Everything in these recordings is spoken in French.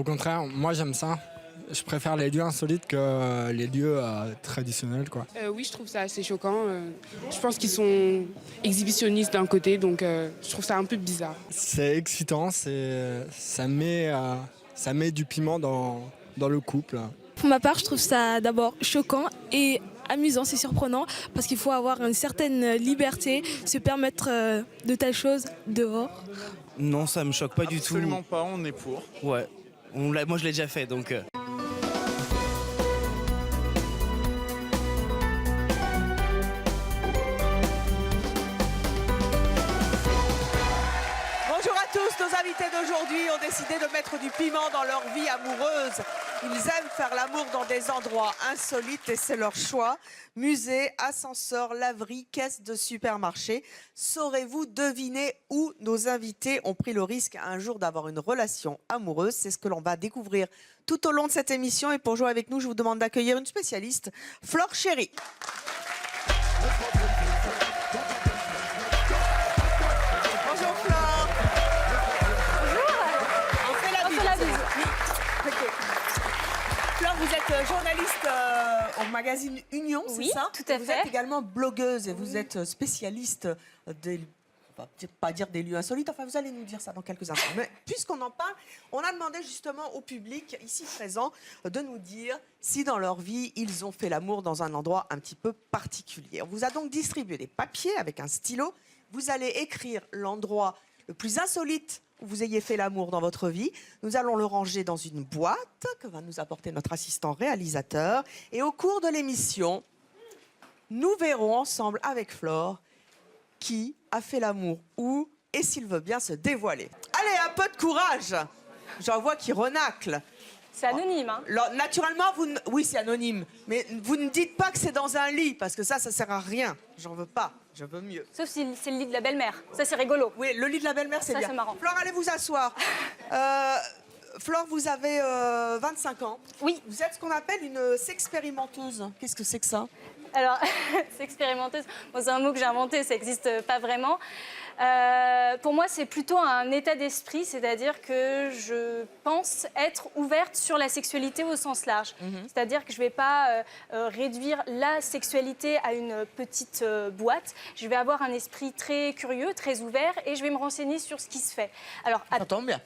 Au contraire, moi j'aime ça. Je préfère les lieux insolites que les lieux traditionnels, quoi. Oui, je trouve ça assez choquant. Je pense qu'ils sont exhibitionnistes d'un côté, donc je trouve ça un peu bizarre. C'est excitant, ça met du piment dans le couple. Pour ma part, je trouve ça d'abord choquant et amusant, c'est surprenant, parce qu'il faut avoir une certaine liberté, se permettre de telles choses dehors. Non, ça me choque pas du tout. Absolument pas, on est pour. Ouais, moi je l'ai déjà fait, donc... Bonjour à tous, nos invités d'aujourd'hui ont décidé de mettre du piment dans leur vie amoureuse. Ils aiment faire l'amour dans des endroits insolites et c'est leur choix. Musée, ascenseur, laverie, caisse de supermarché. Saurez-vous deviner où nos invités ont pris le risque un jour d'avoir une relation amoureuse? C'est ce que l'on va découvrir tout au long de cette émission. Et pour jouer avec nous, je vous demande d'accueillir une spécialiste, Flore Chéry. Bonjour Flore. On fait la bise. Ok. Flore, vous êtes journaliste au magazine Union, c'est Oui, ça? tout à Vous fait. êtes également blogueuse et vous êtes spécialiste des... On va pas dire des lieux insolites, enfin vous allez nous dire ça dans quelques instants. Mais puisqu'on en parle, on a demandé justement au public ici présent de nous dire si dans leur vie ils ont fait l'amour dans un endroit un petit peu particulier. On vous a donc distribué des papiers avec un stylo. Vous allez écrire l'endroit le plus insolite où vous ayez fait l'amour dans votre vie. Nous allons le ranger dans une boîte que va nous apporter notre assistant réalisateur. Et au cours de l'émission, nous verrons ensemble avec Flore qui a fait l'amour où et s'il veut bien se dévoiler. Allez, un peu de courage. J'en vois qui renacle. C'est anonyme, hein. Alors, naturellement, oui, c'est anonyme. Mais vous ne dites pas que c'est dans un lit, parce que ça sert à rien. J'en veux pas. Je veux mieux. Sauf si c'est le lit de la belle-mère. Ça, c'est rigolo. Oui, le lit de la belle-mère, c'est Ça, bien. c'est marrant. Flore, allez vous asseoir. Flore, vous avez 25 ans. Oui. Vous êtes ce qu'on appelle une sexpérimenteuse. Qu'est-ce que c'est que ça? Alors, c'est expérimenteuse. Bon, c'est un mot que j'ai inventé, ça n'existe pas vraiment. Pour moi, c'est plutôt un état d'esprit, c'est-à-dire que je pense être ouverte sur la sexualité au sens large. C'est-à-dire que je ne vais pas réduire la sexualité à une petite boîte. Je vais avoir un esprit très curieux, très ouvert, et je vais me renseigner sur ce qui se fait. Alors, Ça tombe bien.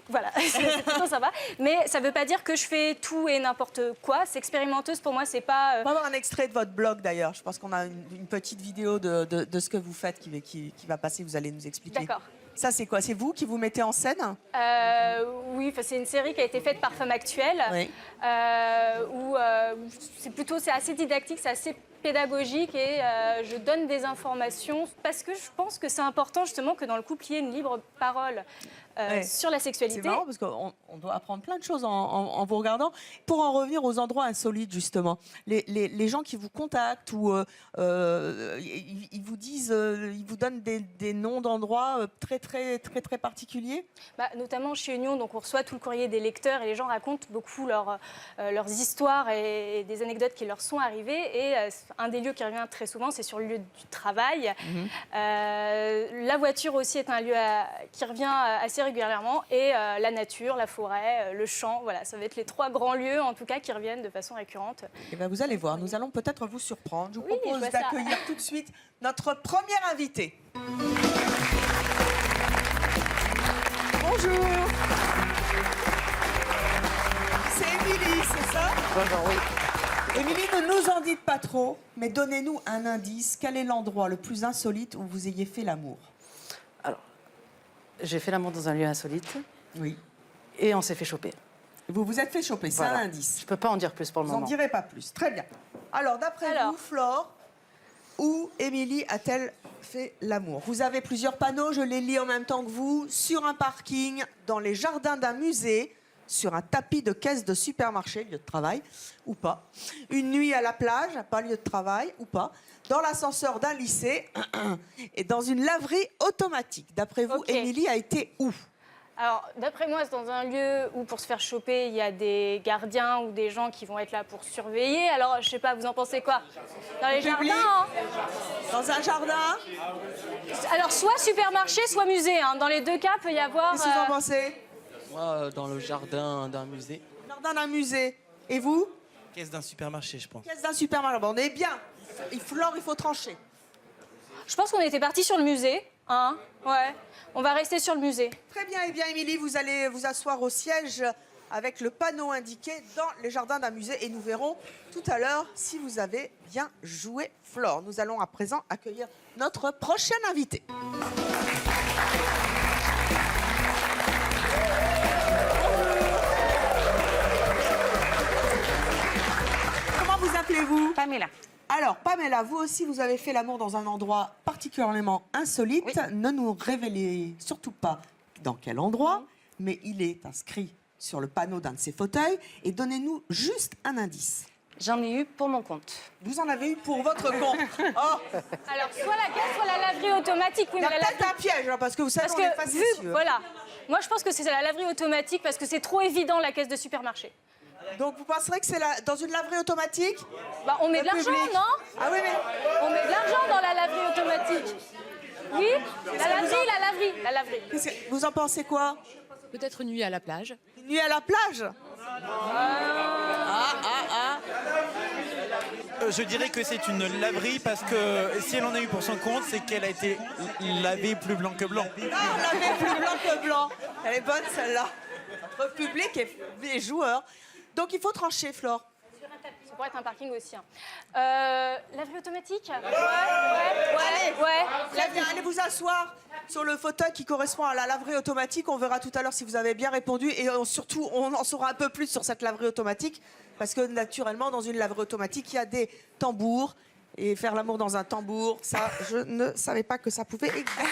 voilà, c'est plutôt sympa. Mais ça ne veut pas dire que je fais tout et n'importe quoi. C'est expérimenteuse, pour moi, c'est pas... On va avoir un extrait de votre blog, d'ailleurs. Je pense qu'on a une petite vidéo de ce que vous faites qui va passer. Vous allez nous expliquer. D'accord. Ça, c'est quoi? C'est vous qui vous mettez en scène? Oui, c'est une série qui a été faite par Femme Actuelle, Oui. où c'est assez didactique, c'est assez pédagogique et je donne des informations parce que je pense que c'est important justement que dans le couple il y ait une libre parole sur la sexualité. C'est marrant parce qu'on doit apprendre plein de choses en vous regardant. Pour en revenir aux endroits insolites, justement, les gens qui vous contactent ou ils vous disent, ils vous donnent des noms d'endroits très particuliers. Notamment chez Union, donc on reçoit tout le courrier des lecteurs et les gens racontent beaucoup leurs histoires et des anecdotes qui leur sont arrivées. Et un des lieux qui revient très souvent, c'est sur le lieu du travail. La voiture aussi est un lieu qui revient assez régulièrement. Et la nature, la forêt, le champ, voilà, ça va être les 3 grands lieux en tout cas qui reviennent de façon récurrente. Et ben vous allez voir, nous allons peut-être vous surprendre. Je vous propose je vois ça. d'accueillir tout de suite notre première invitée. Bonjour. C'est Émilie, c'est ça? Bonjour, oui. Émilie, ne nous en dites pas trop, mais donnez-nous un indice. Quel est l'endroit le plus insolite où vous ayez fait l'amour? Alors, j'ai fait l'amour dans un lieu insolite Oui. et on s'est fait choper. Vous vous êtes fait choper, c'est Voilà. un indice. Je peux pas en dire plus pour le Vous n'en moment. direz pas plus. Très bien. Alors, d'après vous, Flore, où Émilie a-t-elle fait l'amour? Vous avez plusieurs panneaux, je les lis en même temps que vous. Sur un parking, dans les jardins d'un musée, sur un tapis de caisse de supermarché, lieu de travail, ou pas. Une nuit à la plage, pas lieu de travail, ou pas. Dans l'ascenseur d'un lycée et dans une laverie automatique. D'après vous, Ok. Émilie a été où? Alors, d'après moi, c'est dans un lieu où, pour se faire choper, il y a des gardiens ou des gens qui vont être là pour surveiller. Alors, je sais pas, vous en pensez quoi? Dans les Public. jardins, hein. Dans un jardin? Alors, soit supermarché, soit musée. Hein. Dans les 2 cas, peut y avoir... Qu'est-ce que vous en pensez? Moi, dans le jardin d'un musée. Jardin d'un musée. Et vous? Caisse d'un supermarché, je pense. Caisse d'un supermarché. Bon, on est bien. Flore, il faut trancher. Je pense qu'on était parti sur le musée. Hein? Ouais. On va rester sur le musée. Très bien, eh bien, Émilie, vous allez vous asseoir au siège avec le panneau indiqué dans les jardins d'un musée et nous verrons tout à l'heure si vous avez bien joué, Flore. Nous allons à présent accueillir notre prochaine invité. Comment vous appelez-vous? Pamela. Alors, Pamela, vous aussi, vous avez fait l'amour dans un endroit particulièrement insolite. Oui. Ne nous révélez surtout pas dans quel endroit, mais il est inscrit sur le panneau d'un de ces fauteuils. Et donnez-nous juste un indice. J'en ai eu pour mon compte. Vous en avez eu pour votre compte. Oh, Alors, soit la caisse, soit la laverie automatique. Oui, il y a mais la peut-être un piège, hein, parce que vous savez, Parce on est que, facétieux. voilà. Moi, je pense que c'est la laverie automatique parce que c'est trop évident, la caisse de supermarché. Donc, vous penserez que c'est dans une laverie automatique? Bah, on met de Le l'argent, public. non? Ah oui, mais... On met de l'argent dans la laverie automatique. Oui, la laverie. Vous en pensez quoi? Peut-être une nuit à la plage. Une nuit à la plage? Je dirais que c'est une laverie parce que si elle en a eu pour son compte, c'est qu'elle a été lavée plus blanc que blanc. Non, on l'avait plus blanc que blanc. Elle est bonne, celle-là. Notre public et les joueurs. Donc, il faut trancher, Flore. Ça pourrait être un parking aussi. Hein. Laverie automatique? Très bien, allez vous asseoir sur le fauteuil qui correspond à la laverie automatique. On verra tout à l'heure si vous avez bien répondu. Et surtout, on en saura un peu plus sur cette laverie automatique. Parce que naturellement, dans une laverie automatique, il y a des tambours. Et faire l'amour dans un tambour, ça, je ne savais pas que ça pouvait exister.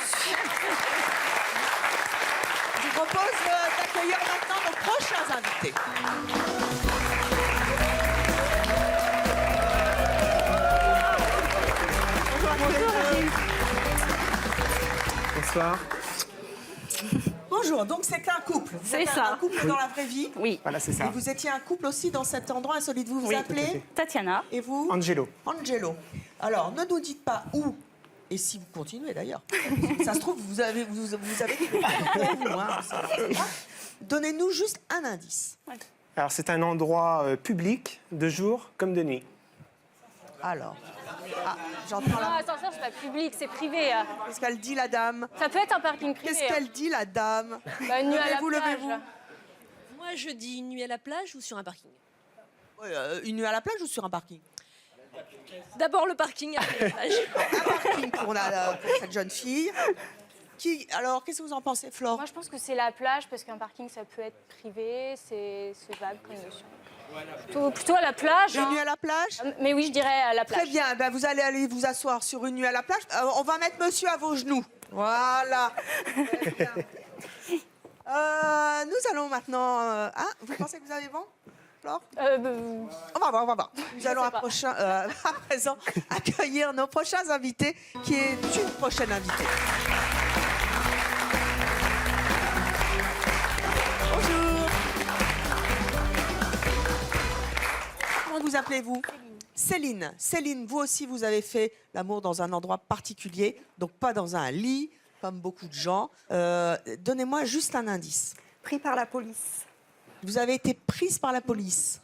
Je vous propose d'accueillir maintenant nos prochains invités. Bonsoir. Bonjour, donc c'est un couple. Vous êtes un couple dans la vraie vie. Oui. Voilà, c'est ça. Et vous étiez un couple aussi dans cet endroit insolite. Vous vous Oui, appelez? tout à fait. Tatiana. Et vous? Angelo. Angelo. Alors, ne nous dites pas où. Et si vous continuez d'ailleurs. Ça se trouve, vous avez dit que vous, hein, ça va pas. Donnez-nous juste un indice. Alors, c'est un endroit public, de jour comme de nuit. Alors. Ah, j'entends Non, la... attention, c'est pas public, c'est privé. Qu'est-ce qu'elle dit, la dame? Ça peut être un parking privé. Qu'est-ce qu'elle dit, la dame? Bah, une nuit à la Levez-vous, plage. levez-vous. Moi, je dis une nuit à la plage ou sur un parking. Une nuit à la plage ou sur un parking? D'abord le parking, après la plage. Un parking pour cette jeune fille. Alors, qu'est-ce que vous en pensez, Flore? Moi, je pense que c'est la plage parce qu'un parking, ça peut être privé, c'est vague comme notion. Plutôt à la plage. Une nuit à la plage? Mais oui, je dirais à la plage. Très bien, ben vous allez aller vous asseoir sur une nuit à la plage. On va mettre monsieur à vos genoux. Voilà. Très bien. Nous allons maintenant... vous pensez que vous avez bon, Flore? On va voir. Nous allons à présent accueillir nos prochains invités, qui est une prochaine invitée. Bonjour. Comment vous appelez-vous? Céline. Céline, vous aussi, vous avez fait l'amour dans un endroit particulier, donc pas dans un lit, comme beaucoup de gens. Donnez-moi juste un indice. Pris par la police. Vous avez été prise par la police.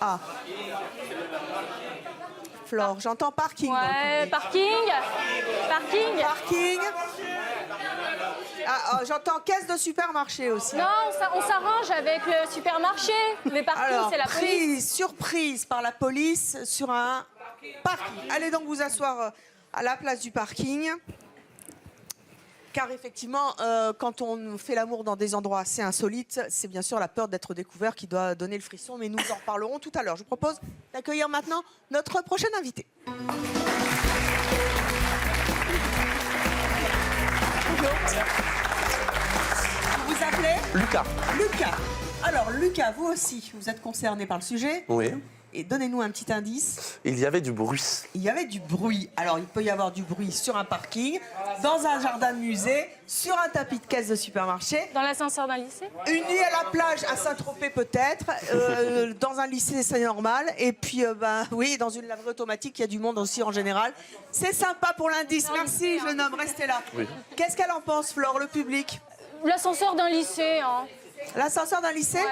Ah. Flore, j'entends parking. Ouais, parking. J'entends caisse de supermarché aussi. Non, on s'arrange avec le supermarché. Mais parking, Alors, c'est la police. surprise par la police sur un parking. Allez donc vous asseoir à la place du parking. Car effectivement, quand on fait l'amour dans des endroits assez insolites, c'est bien sûr la peur d'être découvert qui doit donner le frisson, mais nous en reparlerons tout à l'heure. Je vous propose d'accueillir maintenant notre prochaine invité. Bonjour. Vous vous appelez? Lucas. Lucas. Alors Lucas, vous aussi, vous êtes concerné par le sujet. Oui. Et donnez-nous un petit indice. Il y avait du bruit. Il y avait du bruit. Alors, il peut y avoir du bruit sur un parking, dans un jardin de musée, sur un tapis de caisse de supermarché. Dans l'ascenseur d'un lycée? Une nuit à la plage, à Saint-Tropez peut-être. Dans un lycée, c'est normal. Et puis, oui, dans une laverie automatique, il y a du monde aussi en général. C'est sympa pour l'indice. Merci, jeune homme, restez là. Oui. Qu'est-ce qu'elle en pense, Flore, le public? L'ascenseur d'un lycée, hein. L'ascenseur d'un lycée?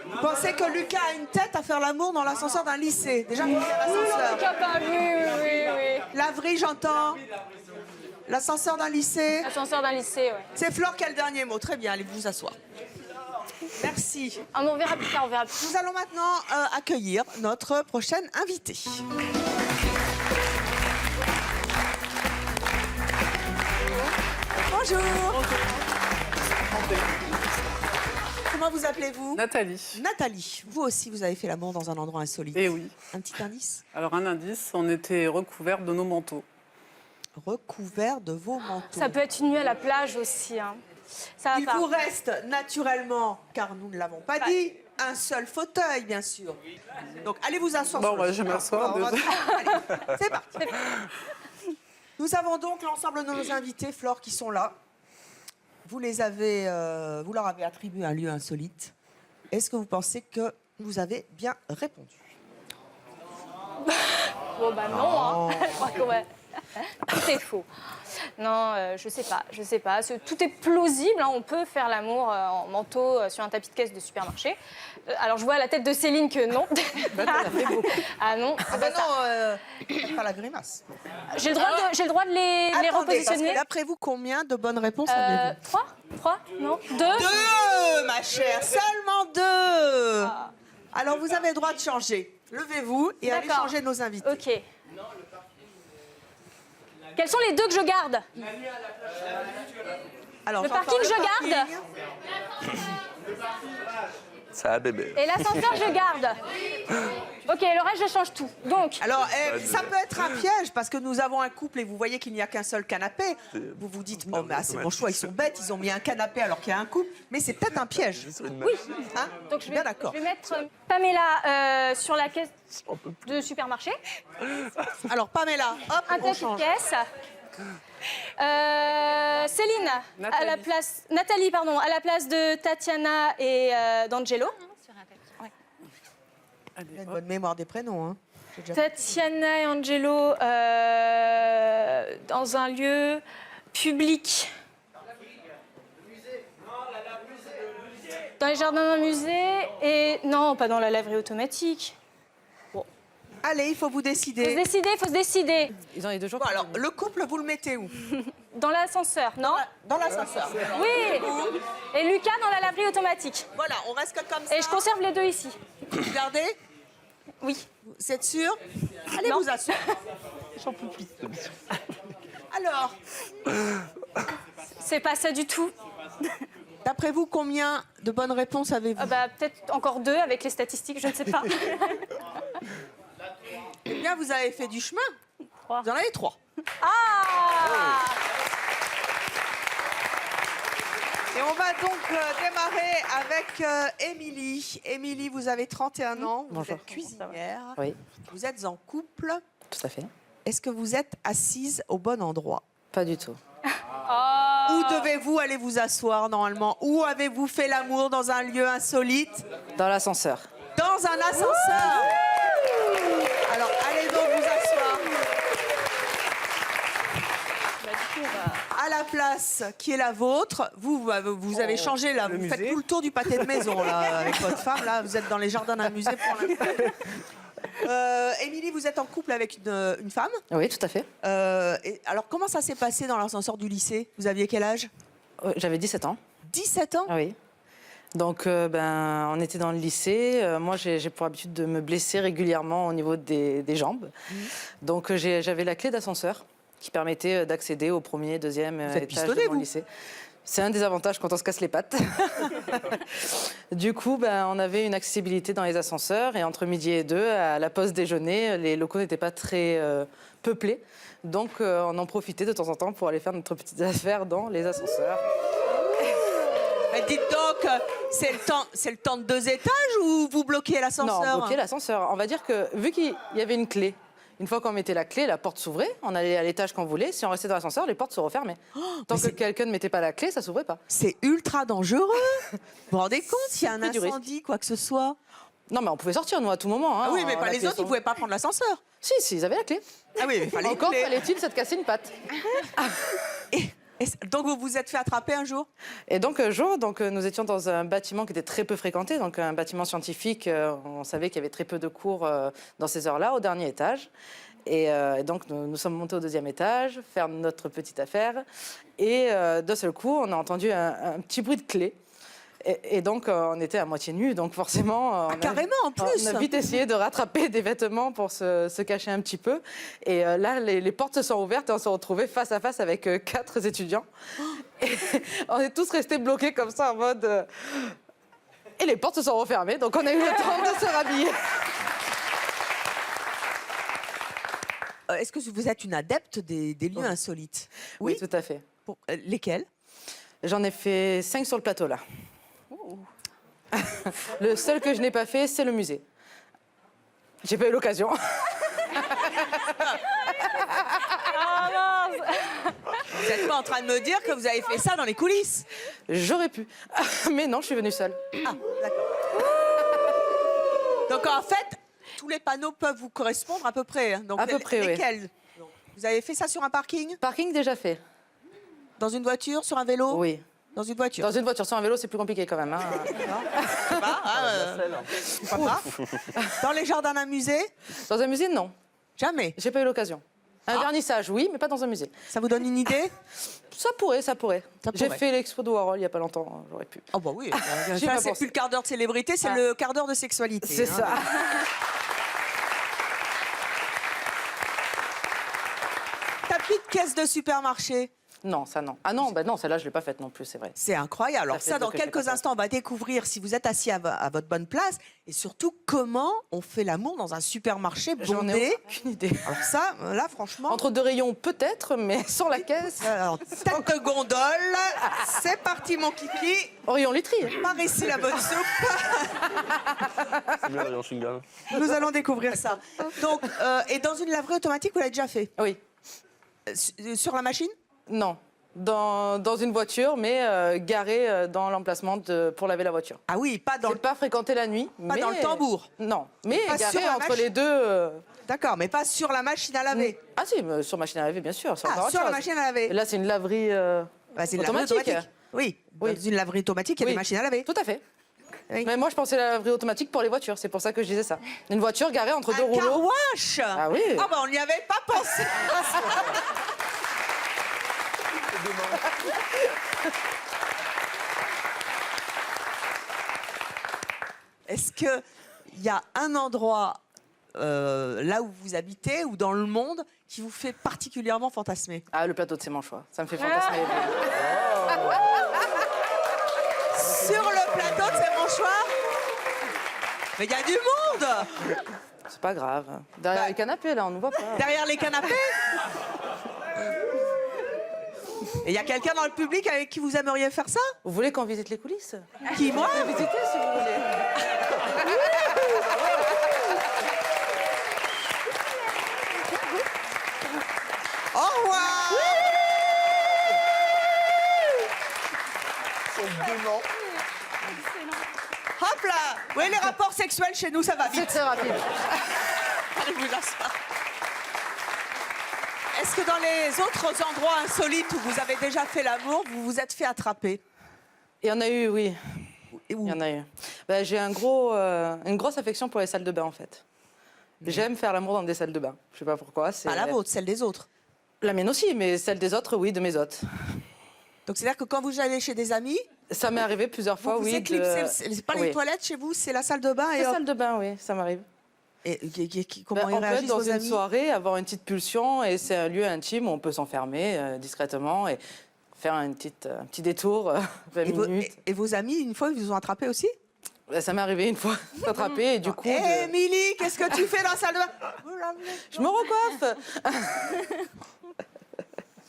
Vous pensez que Lucas a une tête à faire l'amour dans l'ascenseur d'un lycée? Déjà, il y a l'ascenseur. Oui. Laverie, j'entends. L'ascenseur d'un lycée? Ascenseur d'un lycée, ouais. C'est Flore qui a le dernier mot. Très bien, allez vous asseoir. Merci. Ah, mais on verra plus tard, on verra plus tard. Nous allons maintenant accueillir notre prochaine invitée. Bonjour. Comment vous appelez-vous? Nathalie. Nathalie, vous aussi, vous avez fait l'amour dans un endroit insolite. Eh oui. Un petit indice? Alors un indice, on était recouverts de nos manteaux. Recouvert de vos manteaux. Ça peut être une nuit à la plage aussi. Hein. Ça va Il pas. vous reste naturellement, car nous ne l'avons pas dit, un seul fauteuil, bien sûr. Donc allez vous asseoir. Bon, je vais m'asseoir. Allez, c'est parti. Nous avons donc l'ensemble de nos invités, Flore, qui sont là. Vous leur avez attribué un lieu insolite. Est-ce que vous pensez que vous avez bien répondu? Bon, bah non. Hein. Je crois que ouais. Tout est faux. Non, je sais pas. Tout est plausible. Hein. On peut faire l'amour en manteau sur un tapis de caisse de supermarché. Alors, je vois à la tête de Céline que non. Ah non. Ah ben non, pas la grimace. J'ai le droit de les Attendez, repositionner. parce que d'après vous, combien de bonnes réponses avez-vous? 3? Non, 2? 2, ma chère, seulement 2. Alors, vous avez le droit de changer. Levez-vous et allez D'accord. changer nos invités. Ok. Quels sont les 2 que je garde? Alors, Le j'entends parking, je garde. Ça, bébé. Et l'ascenseur, je garde. Ok, le reste, je change tout. Donc. Alors, ça peut être un piège parce que nous avons un couple et vous voyez qu'il n'y a qu'un seul canapé. Vous vous dites, oh, mais c'est mon choix, ils sont bêtes, ils ont mis un canapé alors qu'il y a un couple. Mais c'est peut-être un piège. Oui. Hein? Donc, je bien d'accord. vais mettre Pamela sur la caisse de supermarché. Alors, Pamela, hop, Un on tapis de change. caisse. Céline, à la place, Nathalie, pardon, à la place de Tatiana et d'Angelo. Elle a une bonne mémoire des prénoms. Hein. Tatiana et Angelo dans un lieu public. Dans les jardins d'un musée et non, pas dans la laverie automatique. Bon. Allez, il faut vous décider. Faut se décider. Ils ont les 2 jours. Bon, alors, le couple, vous le mettez où? Dans l'ascenseur, non? Dans l'ascenseur. Oui. Et Lucas dans la laverie automatique. Voilà, on reste comme ça. Et je conserve les 2 ici. Regardez. Oui. Vous êtes sûr? Allez Non. vous asseoir. J'en peux plus. Alors, C'est pas ça du tout. d'après vous, combien de bonnes réponses avez-vous? Peut-être encore 2 avec les statistiques, je ne sais pas. Eh bien, vous avez fait du chemin. 3. Vous en avez 3. Ah Et on va donc démarrer avec Émilie. Émilie, vous avez 31 ans, vous Bonjour. êtes cuisinière, Oui, vous êtes en couple. tout à fait. Est-ce que vous êtes assise au bon endroit? Pas du tout. Où devez-vous aller vous asseoir normalement? Où avez-vous fait l'amour dans un lieu insolite? Dans l'ascenseur. Dans un ascenseur. Alors, allez donc vous asseoir. À la place qui est la vôtre, vous avez changé là, vous faites tout le tour du pâté de maison là, avec votre femme, là, vous êtes dans les jardins d'un musée pour l'instant. Émilie, vous êtes en couple avec une femme. Oui, tout à fait. Alors, comment ça s'est passé dans l'ascenseur du lycée? Vous aviez quel âge? J'avais 17 ans. 17 ans? Oui. Donc, on était dans le lycée. Moi, j'ai pour habitude de me blesser régulièrement au niveau des jambes. Donc, j'avais la clé d'ascenseur qui permettait d'accéder au premier, deuxième étage de mon lycée. C'est un des avantages quand on se casse les pattes. Du coup, on avait une accessibilité dans les ascenseurs. Et entre midi et 2, à la pause déjeuner, les locaux n'étaient pas très peuplés. Donc, on en profitait de temps en temps pour aller faire notre petite affaire dans les ascenseurs. Mais dites donc, c'est le temps de 2 étages ou vous bloquez l'ascenseur? Non, bloquer l'ascenseur. On va dire que vu qu'il y avait une clé, une fois qu'on mettait la clé, la porte s'ouvrait, on allait à l'étage qu'on voulait. Si on restait dans l'ascenseur, les portes se refermaient. Tant que quelqu'un ne mettait pas la clé, ça s'ouvrait pas. C'est ultra dangereux. Vous vous rendez compte s'il y a un du risque. incendie, quoi que ce soit? Non, mais on pouvait sortir, nous, à tout moment. Hein, Ah oui, mais pas la les clé autres, ils ne pouvaient pas prendre l'ascenseur. Si, ils avaient la clé. Ah oui, mais fallait Encore une clé. fallait-il se casser une patte. Donc vous vous êtes fait attraper un jour? Et donc un jour, nous étions dans un bâtiment qui était très peu fréquenté, donc un bâtiment scientifique. On savait qu'il y avait très peu de cours dans ces heures-là, au dernier étage. Et donc nous sommes montés au 2e étage, faire notre petite affaire. Et d'un seul coup, on a entendu un petit bruit de clé. Et donc, on était à moitié nus, donc forcément... carrément, en plus. On a vite essayé de rattraper des vêtements pour se cacher un petit peu. Et là, les portes se sont ouvertes et on s'est retrouvés face à face avec 4 étudiants. Et on est tous restés bloqués comme ça, en mode... Et les portes se sont refermées, donc on a eu le temps de se rhabiller. Est-ce que vous êtes une adepte des lieux insolites? Oui, tout à fait. Lesquels? J'en ai fait 5 sur le plateau, là. Le seul que je n'ai pas fait, c'est le musée. J'ai pas eu l'occasion. Vous n'êtes pas en train de me dire que vous avez fait ça dans les coulisses? J'aurais pu. Mais non, je suis venue seule. Ah, d'accord. Donc en fait, tous les panneaux peuvent vous correspondre à peu près. Donc, à peu près, oui. Lesquels? Vous avez fait ça sur un parking? Parking déjà fait. Dans une voiture, sur un vélo? Oui. Dans une voiture? Dans une voiture, sur un vélo, c'est plus compliqué quand même. Hein. Dans les jardins d'un musée? Dans un musée, non. Jamais? J'ai pas eu l'occasion. Un vernissage, oui, mais pas dans un musée. Ça vous donne une idée? Ça pourrait. J'ai fait l'expo de Warhol il n'y a pas longtemps, j'aurais pu. Oh bah oui, J'y ai ça pas c'est pensé. plus le quart d'heure de célébrité, c'est le quart d'heure de sexualité. C'est ça. Ta petite caisse de supermarché? Non, ça non. Ah non, bah non, celle-là je l'ai pas faite non plus, c'est vrai. C'est incroyable. Alors ça, dans que je l'ai quelques pas instants, on va découvrir si vous êtes assis à votre bonne place et surtout comment on fait l'amour dans un supermarché J'en ai bondé. aucune idée. Alors ça, là, franchement... Entre 2 rayons, peut-être, mais sur la caisse... Alors, tête de gondole, c'est parti mon kiki. Orion Litry. Par ici la bonne soupe. C'est bien, Rayon Chewing-Gum. Nous allons découvrir ça. Donc, et dans une laverie automatique, vous l'avez déjà fait? Oui. Sur la machine? Non. Dans une voiture, mais garée dans l'emplacement pour laver la voiture. Ah oui, pas dans... C'est pas fréquenté la nuit. Pas dans le tambour? Non, mais Pas sur garée la entre machine? les deux... D'accord, mais pas sur la machine à laver? Ah si, sur machine à laver, bien sûr. Sur Sur la machine à laver? Et là, c'est une laverie C'est une laverie automatique. Oui, dans une laverie automatique, il y a des machines à laver. Tout à fait. Oui. Mais moi, je pensais à la laverie automatique pour les voitures. C'est pour ça que je disais ça. Une voiture garée entre deux rouleaux. Un car wash? Ah oui. Ah bah on n'y avait pas pensé. Est-ce qu'il y a un endroit là où vous habitez ou dans le monde qui vous fait particulièrement fantasmer? Ah, le plateau de Sémanchois. Ça me fait fantasmer. Sur le plateau de Sémanchois? Mais il y a du monde! C'est pas grave. Derrière les canapés, là, on ne voit pas. Derrière les canapés? Et il y a quelqu'un dans le public avec qui vous aimeriez faire ça? Vous voulez qu'on visite les coulisses? Qui, moi? On peut visiter si vous voulez. Au revoir! Hop là! Oui, les rapports sexuels chez nous, ça va C'est vite. très rapide. Allez vous asseoir. Est-ce que dans les autres endroits insolites où vous avez déjà fait l'amour, vous vous êtes fait attraper? Il y en a eu, oui. Et où? Il y en a eu. Ben, j'ai une grosse affection pour les salles de bain, en fait. J'aime faire l'amour dans des salles de bain. Je sais pas pourquoi. Pas la vôtre, celle des autres. La mienne aussi, mais celle des autres, oui, de mes hôtes. Donc c'est-à-dire que quand vous allez chez des amis, Ça m'est arrivé plusieurs fois, vous oui. éclipsez, c'est pas les Oui. toilettes chez vous, c'est la salle de bain et La hop. salle de bain, oui, ça m'arrive. Et comment Ben, ils on peut être réagissent dans vos une amis? soirée, avoir une petite pulsion, et c'est un lieu intime où on peut s'enfermer discrètement et faire un petit détour, 20 minutes. Et vos amis, une fois, ils vous ont attrapé aussi? Ben, ça m'est arrivé une fois, attrapé, et du coup... Hé, Émilie, qu'est-ce que tu fais dans la salle de bain? Je me recoiffe.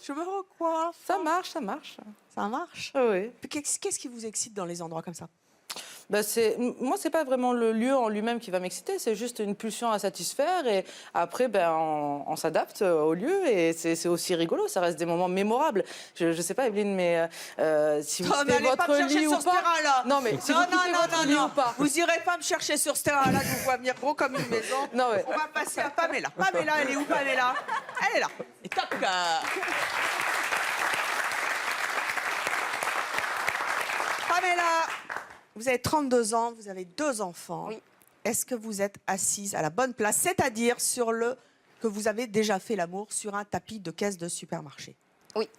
Je me recoiffe. Ça marche, ça marche. Ça marche? Oui. Qu'est-ce qui vous excite dans les endroits comme ça? Ben moi, c'est pas vraiment le lieu en lui-même qui va m'exciter, c'est juste une pulsion à satisfaire et après, on s'adapte au lieu et c'est aussi rigolo, ça reste des moments mémorables. Je sais pas, Evelyne, mais si vous quittez votre lit ou pas... Non, mais si vous quittez votre lit ou pas... Vous irez pas me chercher sur ce terrain-là, je vous vois venir gros comme une maison. Non, ouais. On va passer à Pamela. Pamela, elle est où, Pamela? Elle est là. Et toc. Pamela, vous avez 32 ans, vous avez 2 enfants. Oui. Est-ce que vous êtes assise à la bonne place, c'est-à-dire que vous avez déjà fait l'amour sur un tapis de caisse de supermarché? Oui.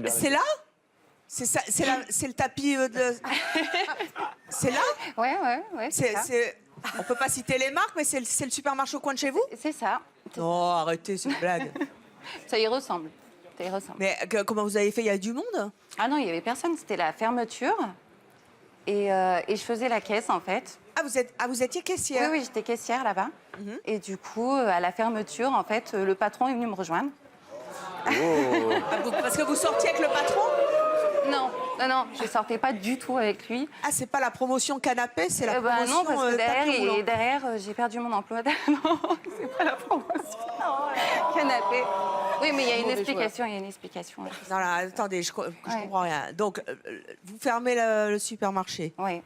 C'est là? C'est ça, c'est le tapis de... C'est là? Ouais, c'est ça. On peut pas citer les marques, mais c'est le supermarché au coin de chez vous? C'est ça. Non, arrêtez, c'est une blague. Ça y ressemble. Ça y ressemble. Mais comment vous avez fait? Il y a du monde? Ah non, il n'y avait personne. C'était la fermeture. Et je faisais la caisse, en fait. Ah, vous étiez caissière? Oui, j'étais caissière là-bas. Et du coup, à la fermeture, en fait, le patron est venu me rejoindre. Parce que vous sortiez avec le patron? Non, je sortais pas du tout avec lui. Ah, c'est pas la promotion canapé, c'est la promotion non, parce que tapis roulant. derrière, j'ai perdu mon emploi. Non, c'est pas la promotion. Canapé. Oui, mais il y a une explication, Non, là, attendez, je comprends rien. Donc, vous fermez le supermarché. Oui.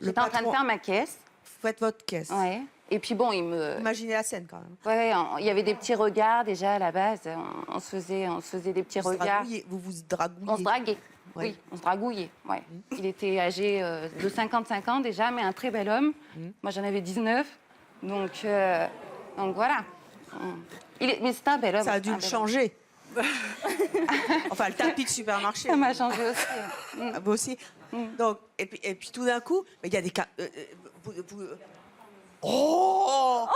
J'étais en train de faire ma caisse. Vous faites votre caisse. Oui. Et puis bon, Imaginez la scène quand même. Ouais, il y avait des petits regards déjà à la base. On se faisait des petits regards. Vous vous dragouillez. On se draguait. Ouais. Oui, on se dragouillait. Ouais. Il était âgé de 55 ans déjà, mais un très bel homme. Moi, j'en avais 19. Donc voilà. Mais c'était un bel homme. Ça a dû le changer. Enfin, le tapis de supermarché. Ça m'a changé aussi. Ah, vous aussi. Donc, et puis tout d'un coup, mais il y a des cas. Oh.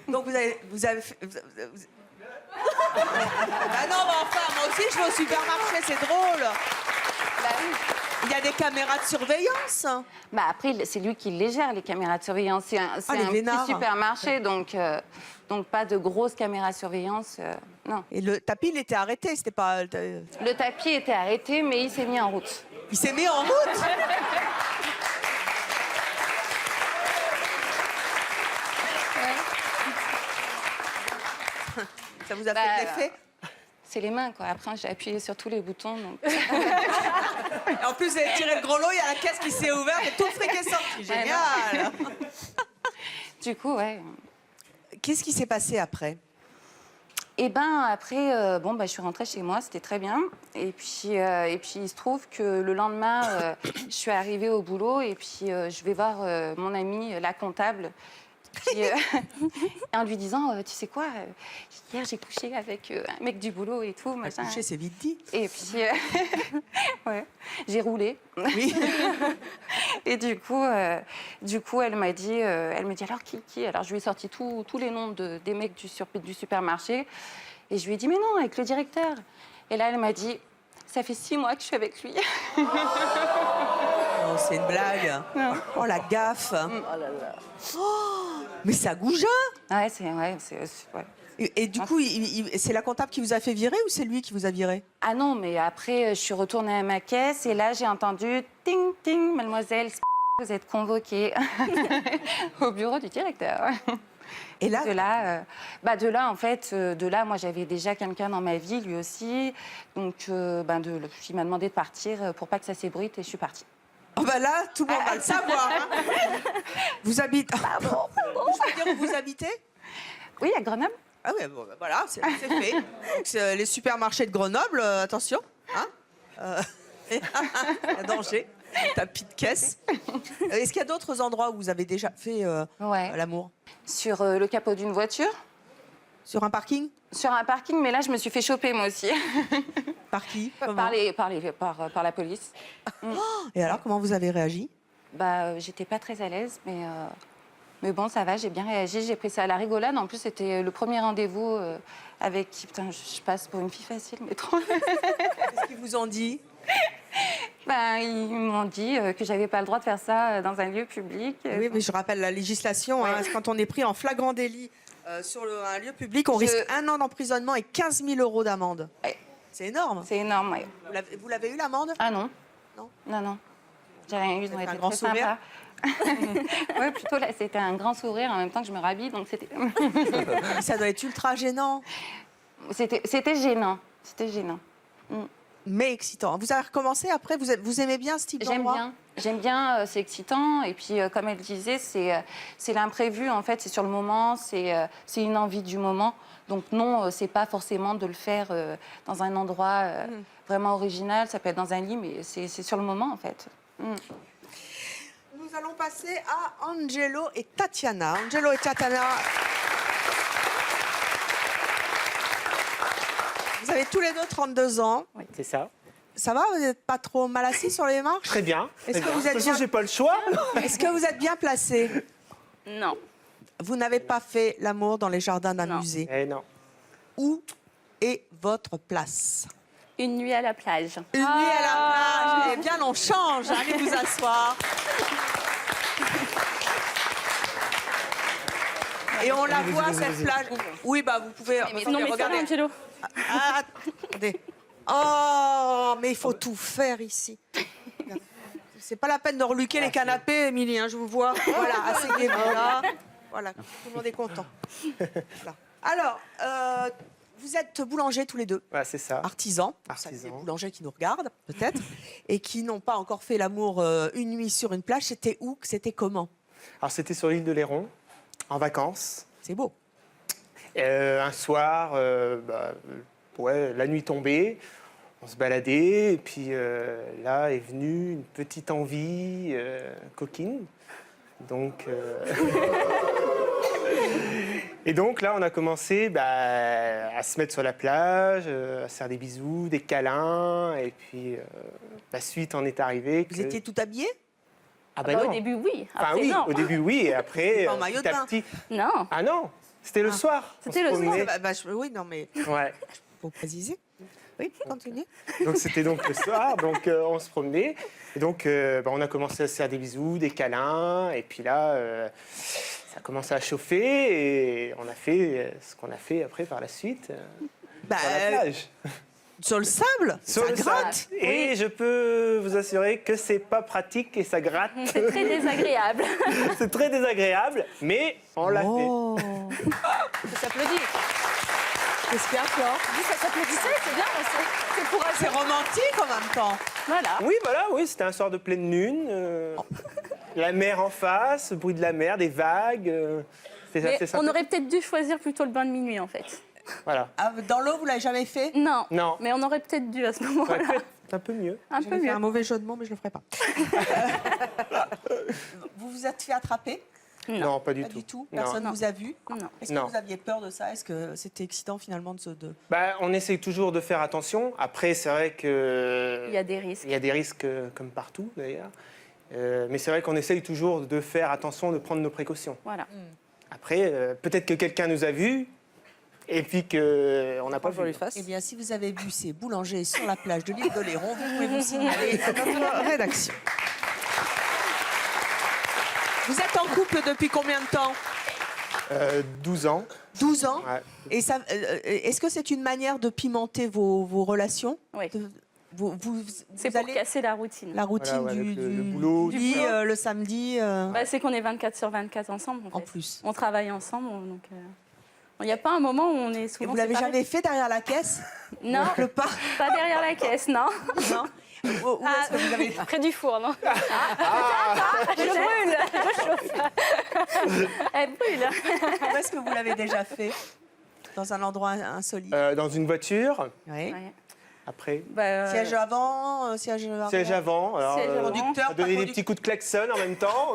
Donc vous avez fait. Ah non, mais enfin, moi aussi je vais au supermarché, c'est drôle. Il y a des caméras de surveillance. Bah après, c'est lui qui les gère, les caméras de surveillance. C'est un petit supermarché, donc pas de grosses caméras de surveillance, non. Et le tapis, il était arrêté, c'était pas... Le tapis était arrêté, mais il s'est mis en route. Il s'est mis en route? Ça vous a fait de l'effet? C'est les mains, quoi. Après, j'ai appuyé sur tous les boutons. Donc... En plus, vous avez tiré le gros lot, il y a la caisse qui s'est ouverte et tout le fric est sorti. Génial! Du coup, ouais. Qu'est-ce qui s'est passé après? Eh ben après, je suis rentrée chez moi, c'était très bien. Et puis il se trouve que le lendemain, je suis arrivée au boulot et puis je vais voir mon amie, la comptable. Puis, en lui disant, tu sais quoi, hier j'ai couché avec un mec du boulot et tout. Machin. Couché, c'est vite dit. Et puis, ouais, j'ai roulé. Oui. Et du coup, elle m'a dit, alors qui? Alors je lui ai sorti tous les noms des mecs du supermarché. Et je lui ai dit, mais non, avec le directeur. Et là, elle m'a dit, ça fait 6 mois que je suis avec lui. Oh, c'est une blague. Non. Oh, la gaffe. Oh là là. Oh, mais ça goujat. Ouais, ouais. Et du coup, c'est la comptable qui vous a fait virer ou c'est lui qui vous a viré? Ah non, mais après, je suis retournée à ma caisse et là, j'ai entendu « Ting, ting, mademoiselle, vous êtes convoquée au bureau du directeur. » Et là, en fait, moi, j'avais déjà quelqu'un dans ma vie, lui aussi. Donc, il m'a demandé de partir pour pas que ça s'ébruite et je suis partie. Oh bah là, tout le monde va le savoir. Hein. Vous habitez... Pardon. Je peux dire où vous habitez? Oui, à Grenoble. Ah oui, bon, bah voilà, c'est fait. Donc, les supermarchés de Grenoble, attention. Hein, il y a danger. Tapis de caisse. Est-ce qu'il y a d'autres endroits où vous avez déjà fait l'amour? Sur le capot d'une voiture. Sur un parking? Sur un parking, mais là, je me suis fait choper, moi aussi. Par qui? Par la police. Et alors, comment vous avez réagi? J'étais pas très à l'aise, mais bon, ça va, j'ai bien réagi. J'ai pris ça à la rigolade. En plus, c'était le premier rendez-vous avec qui... Putain, je passe pour une fille facile, mais trop... Qu'est-ce qu'ils vous ont dit? Ils m'ont dit que j'avais pas le droit de faire ça dans un lieu public. Oui, mais je rappelle la législation. Ouais. Hein, quand on est pris en flagrant délit sur un lieu public, on risque 1 an d'emprisonnement et 15 000 € d'amende. Ouais. C'est énorme. C'est énorme, oui. Vous l'avez eu, l'amende? Ah non. Non? Non. J'ai rien eu, ils ont été un grand très sourire? sympas. Oui, plutôt là, c'était un grand sourire en même temps que je me rhabille, donc c'était... Ça doit être ultra gênant. C'était gênant. C'était gênant. mais excitant. Vous avez recommencé après, vous aimez bien ce type d'endroit? J'aime bien, c'est excitant. Et puis, comme elle disait, c'est l'imprévu, en fait, c'est sur le moment, c'est une envie du moment. Donc non, c'est pas forcément de le faire dans un endroit vraiment original, ça peut être dans un lit, mais c'est sur le moment, en fait. Nous allons passer à Angelo et Tatiana. Angelo et Tatiana. Vous avez tous les deux 32 ans. C'est ça. Ça va? Vous n'êtes pas trop mal assis sur les marches? Très bien. Est-ce que vous De êtes toute façon, bien... j'ai pas le choix. Est-ce que vous êtes bien placé? Non. Vous n'avez pas fait l'amour dans les jardins d'un Non. musée. Eh non. Où est votre place? Une nuit à la plage. Une nuit à la plage. Eh bien, on change. Allez vous asseoir. Et on la voit, cette plage. Oui, bah vous pouvez... Non, mais ça va, Angelo. Ah, attendez. Oh, mais il faut tout faire ici. C'est pas la peine de reluquer les canapés, Émilie, hein, je vous vois. Voilà, asseyez-vous là. Voilà, tout le monde est content. Voilà. Alors, vous êtes boulangers tous les deux. Ouais, c'est ça. Artisans. Artisans. Ça, des boulangers qui nous regardent, peut-être, et qui n'ont pas encore fait l'amour une nuit sur une plage. C'était où? C'était comment? Alors, c'était sur l'île de Léron, en vacances. C'est beau. Un soir, la nuit tombée, on se baladait, et puis là est venue une petite envie coquine. Donc, et donc là, on a commencé à se mettre sur la plage, à se faire des bisous, des câlins, et puis la suite en est arrivée. Vous étiez tout habillés? Ah bah non. Au début, oui. Enfin Après, oui, non. au début oui, et après En maillot de petit à bain. petit. Non. Ah non, c'était le soir. C'était On se le soir. promenait. Oui, non, mais Ouais. faut préciser. Oui, continuez. Donc c'était donc le soir, donc on se promenait. Et donc on a commencé à se faire des bisous, des câlins, et puis là ça a commencé à chauffer et on a fait ce qu'on a fait après par la suite Bah, sur la plage. Sur le sable, Sur ça le gratte. sable. Et je peux vous assurer que c'est pas pratique et ça gratte. C'est très désagréable. C'est très désagréable, mais on l'a Oh. Ça s'applaudit. Qu'est-ce qu'il y a, Flore? Ça s'applaudissait, c'est bien. C'est pour C'est romantique en même temps. Voilà. fait. Oui, voilà, oui, c'était un soir de pleine lune. La mer en face, le bruit de la mer, des vagues. C'était Mais assez on sympa. aurait peut-être dû choisir plutôt le bain de minuit, en fait. Voilà. Ah, dans l'eau, vous l'avez jamais fait? Non. Non. Mais on aurait peut-être dû à ce Ça moment-là. aurait pu être un peu mieux. Un J'avais peu fait mieux. un mauvais jeu de mots, mais je le ferai pas. Vous vous êtes fait attraper? Non, pas du Pas tout. du tout. Non. Personne ne vous a vu? Non. Est-ce que Non. vous aviez peur de ça? Est-ce que c'était excitant finalement On essaye toujours de faire attention. Après, c'est vrai que... Il y a des risques. Il y a des risques comme partout, d'ailleurs. Mais c'est vrai qu'on essaye toujours de faire attention, de prendre nos précautions. Voilà. Après, peut-être que quelqu'un nous a vus et puis qu'on n'a pas vu. Eh bien, si vous avez vu ces boulangers sur la plage de l'île de Léron, vous pouvez vous signaler à notre rédaction. Vous êtes en couple depuis combien de temps? 12 ans. 12 ans. Ouais. Et ça, est-ce que c'est une manière de pimenter vos relations? Oui. C'est pour casser la routine. La routine Voilà, du, avec le du boulot. lit, Du boulot. le samedi. C'est qu'on est 24 sur 24 ensemble. En plus. On travaille ensemble. Donc, il n'y a pas un moment où on est Et souvent vous l'avez séparés. jamais fait derrière la caisse? Non, Le pas. pas derrière la caisse, non. Non. Où est-ce que vous avez... Près du four, non? Je brûle, je chauffe. Elle brûle. Où est-ce que vous l'avez déjà fait? Dans un endroit insolite? Dans une voiture. Oui. Ouais. Après. Siège avant, siège arrière. Siège avant. Alors, Siège avant. Conducteur, à donner pas des petits coups de klaxon en même temps.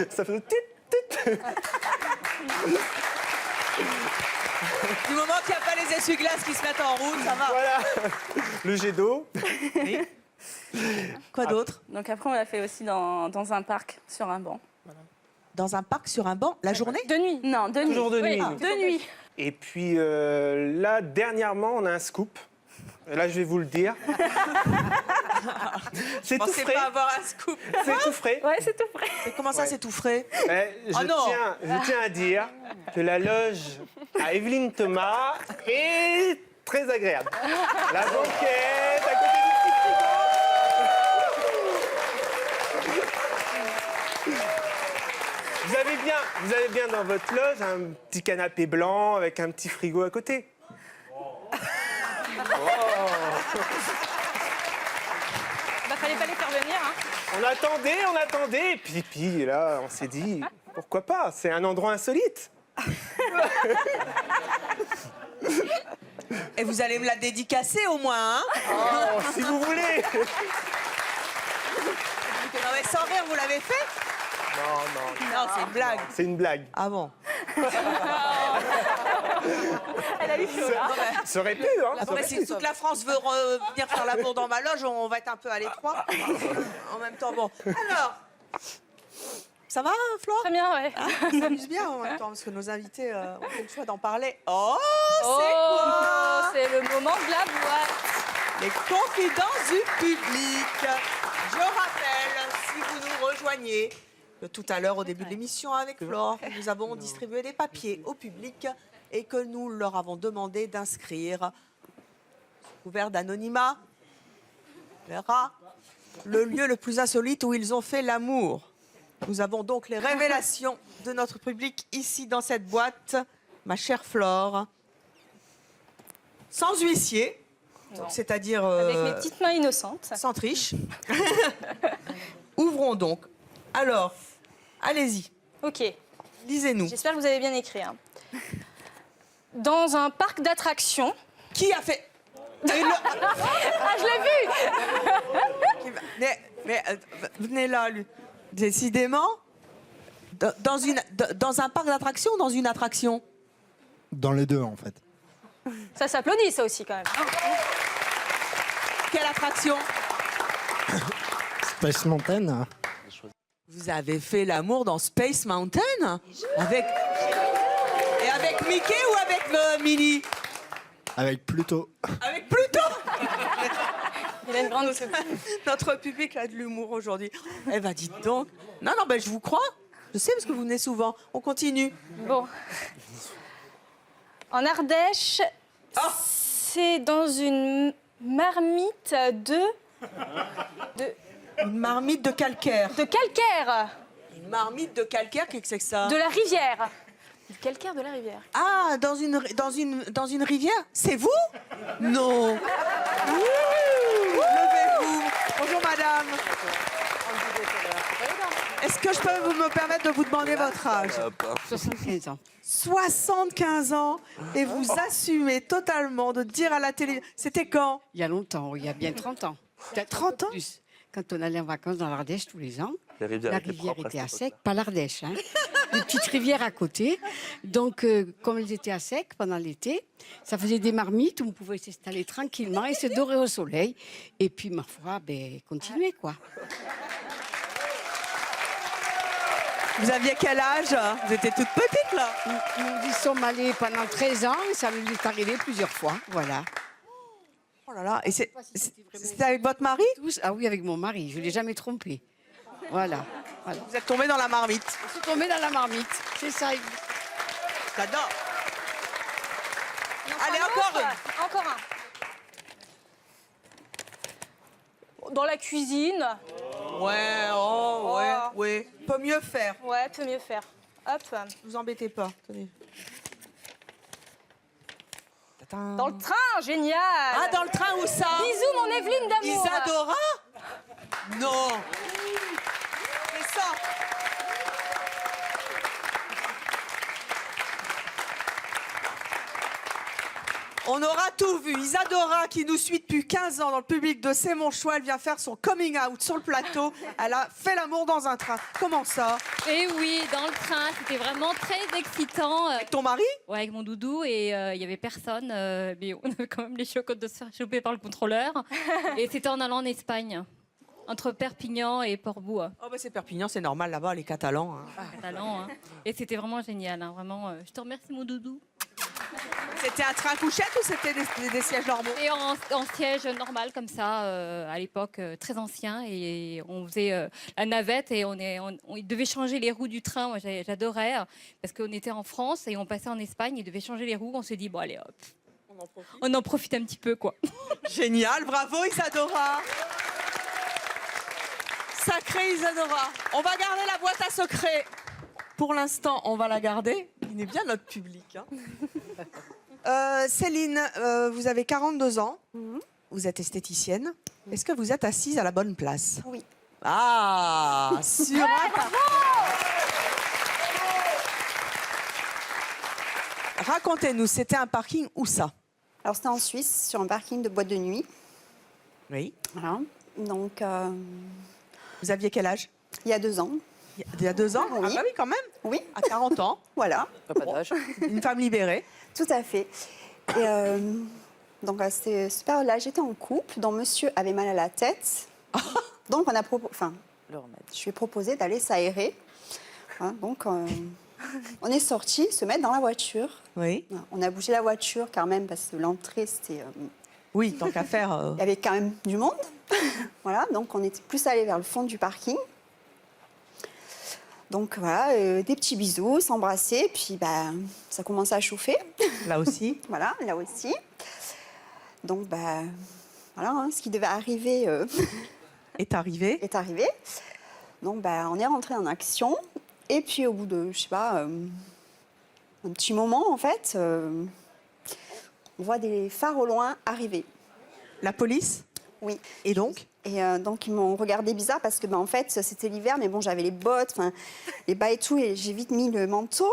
Ça fait tit, tit. Du moment qu'il n'y a pas les essuie-glaces qui se mettent en route, ça va. Voilà. Le jet d'eau. Quoi d'autre? Donc après, on l'a fait aussi dans un parc, sur un banc. Dans un parc sur un banc, la journée? De nuit. Non, de nuit. Toujours de nuit. Oui, de nuit. Et puis là, dernièrement, on a un scoop. Là, je vais vous le dire. C'est tout pensais frais. pas avoir un scoop. C'est tout frais. Ouais, c'est tout frais. Mais comment ça, c'est tout frais? Je Oh non. tiens à dire que la loge à Evelyne Thomas est très agréable. La banquette, à côté du petit frigo. Vous avez bien dans votre loge un petit canapé blanc avec un petit frigo à côté. Oh. Bah, fallait pas les faire venir. Hein. On attendait, et puis là, on s'est dit, pourquoi pas? C'est un endroit insolite. Et vous allez me la dédicacer au moins, hein? Oh, si vous voulez. Non, mais sans rire, vous l'avez fait? Non. Non, c'est une blague. C'est une blague. Ah bon? Elle a eu chaud, là. Ça aurait pu, hein. Après, si toute la France veut venir faire l'amour dans ma loge, on va être un peu à l'étroit. En même temps, bon. Alors, ça va, Flore? Très bien, ouais. On s'amuse bien en même temps, parce que nos invités ont fait le choix d'en parler. Oh, c'est Oh, quoi? c'est le moment de la boîte. Les confidences du public. Je rappelle, si vous nous rejoignez, que tout à l'heure, au début de l'émission avec Flore, nous avons distribué des papiers au public et que nous leur avons demandé d'inscrire, couvert d'anonymat, verra, le lieu le plus insolite où ils ont fait l'amour. Nous avons donc les révélations de notre public ici dans cette boîte, ma chère Flore. Sans huissier, c'est-à-dire... Avec mes petites mains innocentes. Sans triche. Ouvrons donc. Alors, allez-y. Ok. Lisez-nous. J'espère que vous avez bien écrit. Hein. Dans un parc d'attractions. Qui a fait... Ah, je l'ai vu. Mais venez là, lui. Décidément, dans un parc d'attractions ou dans une attraction? Dans les deux, en fait. Ça s'applaudit, ça aussi, quand même. Quelle attraction? Space Mountain. Vous avez fait l'amour dans Space Mountain? Avec Mickey ou avec Minnie? Avec Pluto. Avec Pluto? Il a une grande... Notre public a de l'humour aujourd'hui. Eh ben, dites donc. Non, ben, je vous crois. Je sais parce que vous venez souvent. On continue. Bon. En Ardèche, c'est dans une marmite Une marmite de calcaire. De calcaire. Une marmite de calcaire, qu'est-ce que c'est que ça? De la rivière. Du calcaire de la rivière. Ah, dans une rivière? C'est vous? Non. Levez-vous. Bonjour, madame. Est-ce que je peux me permettre de vous demander votre âge? 75 ans. 75 ans et vous assumez totalement de dire à la télé... C'était quand? Il y a longtemps, il y a bien 30 ans. 30 ans? Plus. Quand on allait en vacances dans l'Ardèche tous les ans, Les rivières la étaient rivière propres à était à cette sec, pas l'Ardèche, hein. Des petites rivières à côté. Donc, comme elles étaient à sec pendant l'été, ça faisait des marmites où on pouvait s'installer tranquillement et se dorer au soleil. Et puis, ma foi, continuer, quoi. Vous aviez quel âge? Vous étiez toute petite, là. Nous y sommes allés pendant 13 ans et ça nous est arrivé plusieurs fois, voilà. Oh là là, et c'était avec votre mari? Ah oui, avec mon mari, je ne l'ai jamais trompé. Voilà. Vous êtes tombé dans la marmite. Je suis tombée dans la marmite, c'est ça. J'adore. Allez, encore un. Encore un. Dans la cuisine. Ouais, ouais. Peut mieux faire. Ouais, peut mieux faire. Hop. Vous embêtez pas. Tenez. Dans le train, génial. Ah, dans le train, où ça? Bisous, mon Evelyne d'amour. Isadora? Non. C'est ça. On aura tout vu. Isadora, qui nous suit depuis 15 ans dans le public de C'est mon choix, elle vient faire son coming out sur le plateau. Elle a fait l'amour dans un train. Comment ça? Eh oui, dans le train, c'était vraiment très excitant. Avec ton mari? Ouais, avec mon doudou, et il y avait personne, mais on avait quand même les chocottes de se faire choper par le contrôleur. Et c'était en allant en Espagne, entre Perpignan et Portbou. Oh bah c'est Perpignan, c'est normal là-bas, les Catalans. Hein. Catalan, hein. Et c'était vraiment génial, hein, vraiment. Je te remercie, mon doudou. C'était un train couchette ou c'était des sièges normaux? Et en siège normal comme ça, à l'époque, très ancien, et on faisait la navette et on devait changer les roues du train. Moi, j'adorais parce qu'on était en France et on passait en Espagne, ils devaient changer les roues. On s'est dit bon allez hop, on en profite un petit peu quoi. Génial, bravo Isadora. Sacrée Isadora. On va garder la boîte à secret. Pour l'instant, on va la garder. Il est bien notre public. Hein. Céline, vous avez 42 ans. vous êtes esthéticienne. Est-ce que vous êtes assise à la bonne place? Oui. Ah, sur un parking. Racontez-nous, c'était un parking où ça? Alors c'était en Suisse, sur un parking de boîte de nuit. Oui. Voilà. Donc. Vous aviez quel âge? Il y a 2 ans. Il y a 2 ans? Oui. Ah bah oui, quand même. Oui. À 40 ans. Voilà. Pas d'âge. Une femme libérée. Tout à fait. Et donc c'était super. Là, j'étais en couple, dont monsieur avait mal à la tête. Donc on a je lui ai proposé d'aller s'aérer. Hein, donc on est sortis, se mettre dans la voiture. Oui. On a bougé la voiture quand même parce que l'entrée c'était. Oui, tant qu'à faire. Il y avait quand même du monde. Voilà, donc on était plus allés vers le fond du parking. Donc voilà, des petits bisous, s'embrasser, puis ça commençait à chauffer. Là aussi. Voilà, là aussi. Donc voilà, hein, ce qui devait arriver est arrivé. Est arrivé. Donc on est rentré en action. Et puis au bout de, je sais pas, un petit moment en fait, on voit des phares au loin arriver. La police? Oui. Et donc? Et donc ils m'ont regardé bizarre parce que en fait c'était l'hiver, mais bon j'avais les bottes, les bas et tout, et j'ai vite mis le manteau.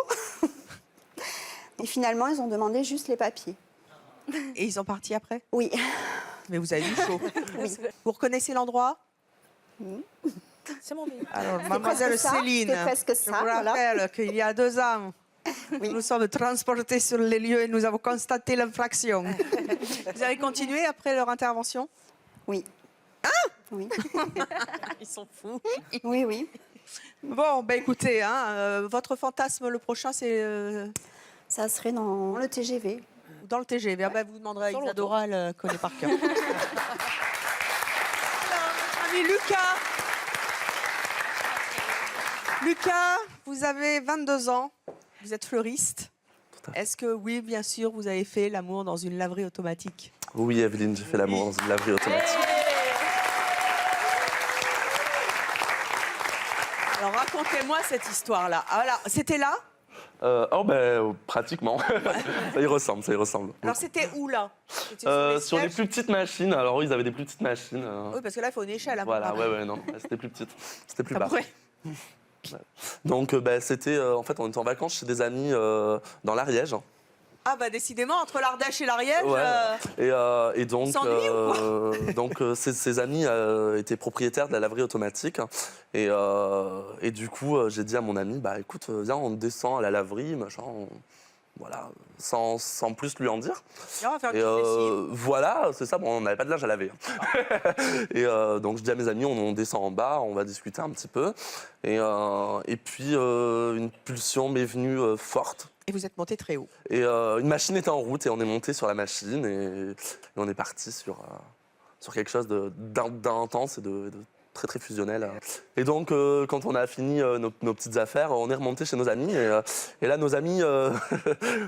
Et finalement ils ont demandé juste les papiers. Et ils sont partis après? Oui. Mais vous avez eu chaud. Oui. Vous reconnaissez l'endroit? Oui. C'est mon pays. Alors, mademoiselle Céline, c'est presque ça, je vous rappelle qu'il y a 2 ans, nous sommes transportés sur les lieux et nous avons constaté l'infraction. Vous avez continué après leur intervention? Oui. Hein? Oui. Ils sont fous. Oui, oui. Bon, écoutez, votre fantasme le prochain, c'est... Ça serait dans le TGV. Dans le TGV. Vous demanderez à Isadora, elle connaît par cœur. Alors, notre ami Lucas. Lucas, vous avez 22 ans. Vous êtes fleuriste. Est-ce que, oui, bien sûr, vous avez fait l'amour dans une laverie automatique? Oui, Evelyne, j'ai fait l'amour dans une laverie automatique. Alors, racontez-moi cette histoire-là. Alors, c'était là? Pratiquement. Ça y ressemble, ça y ressemble. Alors, c'était où, là? Sur les plus petites machines. Alors, ils avaient des plus petites machines. Oui, parce que là, il faut une échelle. Voilà, ouais, non. C'était plus petite. C'était plus bas. Ouais. Donc, c'était... en fait, on était en vacances chez des amis dans l'Ariège. Ah, décidément, entre l'Ardèche et l'Ariège... Ouais. Et donc, s'ennuie ou quoi? ces amis étaient propriétaires de la laverie automatique. Et du coup, j'ai dit à mon ami, écoute, viens, on descend à la laverie, machin, voilà, sans plus lui en dire. Et on va faire une Et petite lessive. voilà, c'est ça, on n'avait pas de linge à laver. Et donc, je dis à mes amis, on descend en bas, on va discuter un petit peu. Et puis, une pulsion m'est venue forte. Et vous êtes monté très haut. Et une machine était en route et on est monté sur la machine et on est parti sur quelque chose d'intense et de très très fusionnel. Et donc quand on a fini nos petites affaires, on est remonté chez nos amis et là nos amis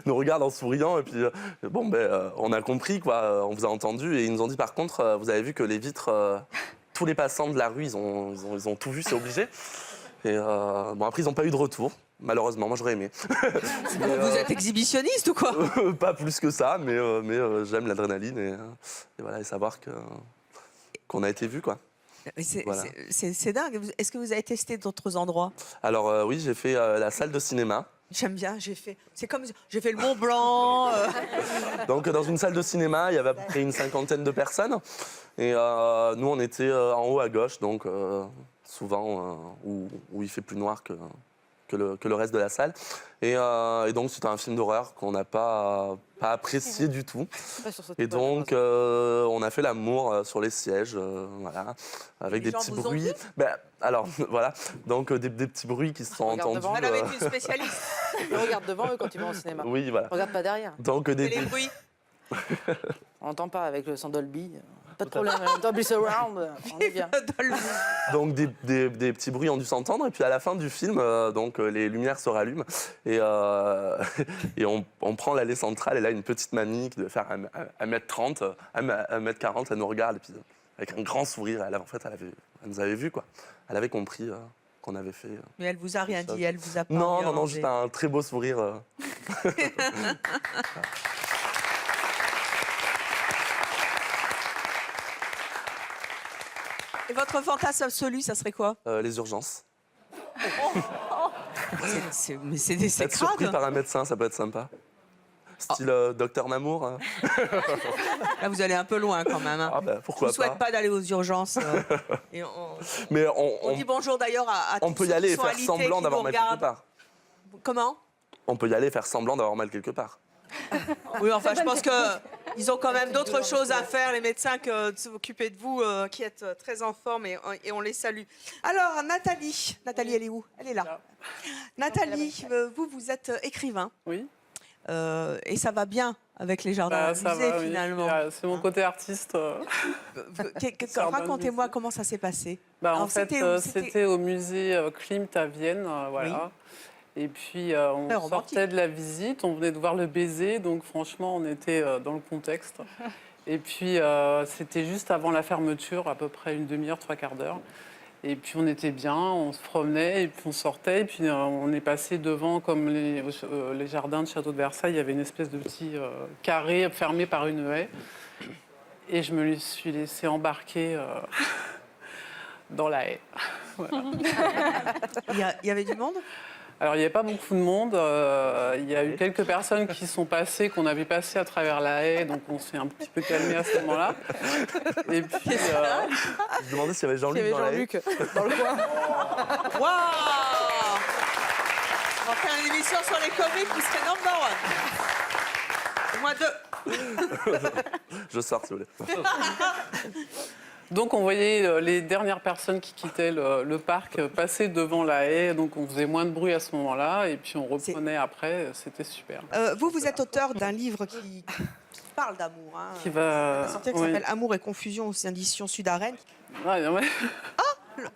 nous regardent en souriant et puis on a compris quoi, on vous a entendu et ils nous ont dit par contre vous avez vu que les vitres, tous les passants de la rue ils ont tout vu, c'est obligé. Et après ils n'ont pas eu de retour. Malheureusement, moi j'aurais aimé. Vous êtes exhibitionniste ou quoi? Pas plus que ça, mais j'aime l'adrénaline et voilà, et savoir qu'on a été vu quoi. Voilà. C'est dingue. Est-ce que vous avez testé d'autres endroits? Alors oui, j'ai fait la salle de cinéma. J'aime bien, j'ai fait le Mont Blanc. Donc dans une salle de cinéma, il y avait à peu près une 50aine de personnes. Et nous, on était en haut à gauche, donc souvent où il fait plus noir que le reste de la salle. Et donc, c'était un film d'horreur qu'on n'a pas apprécié du tout. Et donc, on a fait l'amour sur les sièges, voilà, avec des petits bruits. Alors, voilà, donc des petits bruits qui se sont entendus. Elle avait été une spécialiste. Ils regardent devant eux quand ils vont au cinéma. Oui, voilà. Regarde pas derrière. Donc, les bruits. On n'entend pas avec le son Dolby. Pas de problème, Dolby Surround, on est bien. Donc des petits bruits ont dû s'entendre et puis à la fin du film, les lumières se rallument et on prend l'allée centrale et là une petite mamie qui devait faire 1m30, 1m40, elle nous regarde et puis avec un grand sourire, elle nous avait vu quoi, elle avait compris qu'on avait fait. Mais elle vous a rien dit, elle vous a pas Non, juste un très beau sourire. Et votre fantasme absolu, ça serait quoi? Les urgences. Mais c'est Être surpris crade. par un médecin, ça peut être sympa. Style Docteur Mamour. Hein. Là, vous allez un peu loin quand même. Hein. Ah ben, pourquoi Je ne souhaite pas. pas d'aller aux urgences. Et Mais on dit bonjour d'ailleurs à on tous peut y ceux aller qui et sont faire alités, semblant qui d'avoir vous mal quelque regardent. part. Comment? On peut y aller et faire semblant d'avoir mal quelque part. Oui, enfin, je pense qu'ils ont quand même d'autres choses à faire, les médecins, que de s'occuper de vous, qui êtes très en forme, et on les salue. Alors, Nathalie. Nathalie, elle est où? Elle est là. Nathalie, vous êtes écrivain. Oui. Et ça va bien avec les jardins Ça musées, va, oui. finalement. C'est mon côté artiste. Racontez-moi comment ça s'est passé. En Alors, fait, c'était au musée Klimt à Vienne, voilà. Et puis, on sortait de la visite, on venait de voir Le Baiser, donc franchement, on était dans le contexte. Et puis, c'était juste avant la fermeture, à peu près une demi-heure, 3/4 d'heure. Et puis, on était bien, on se promenait, et puis on sortait. Et puis, on est passé devant, comme les jardins de Château de Versailles, il y avait une espèce de petit carré fermé par une haie. Et je me suis laissée embarquer dans la haie. Voilà. Il y avait du monde? Alors, il n'y avait pas beaucoup de monde. Il y a eu quelques personnes qui sont passées, qu'on avait passées à travers la haie, donc on s'est un petit peu calmé à ce moment-là. Et puis... Je me demandais s'il y avait Jean-Luc dans la haie. dans le coin. Waouh! On va faire une émission sur les comiques, vous serez number one. Au moins 2. Je sors, si vous voulez. Donc on voyait les dernières personnes qui quittaient le parc passer devant la haie, donc on faisait moins de bruit à ce moment-là, et puis on reprenait après, c'était super. Vous êtes auteur d'un livre qui parle d'amour, hein, Qui va sortir, qui s'appelle Amour et confusion aux éditions Sud-Arène. Ouais, ouais.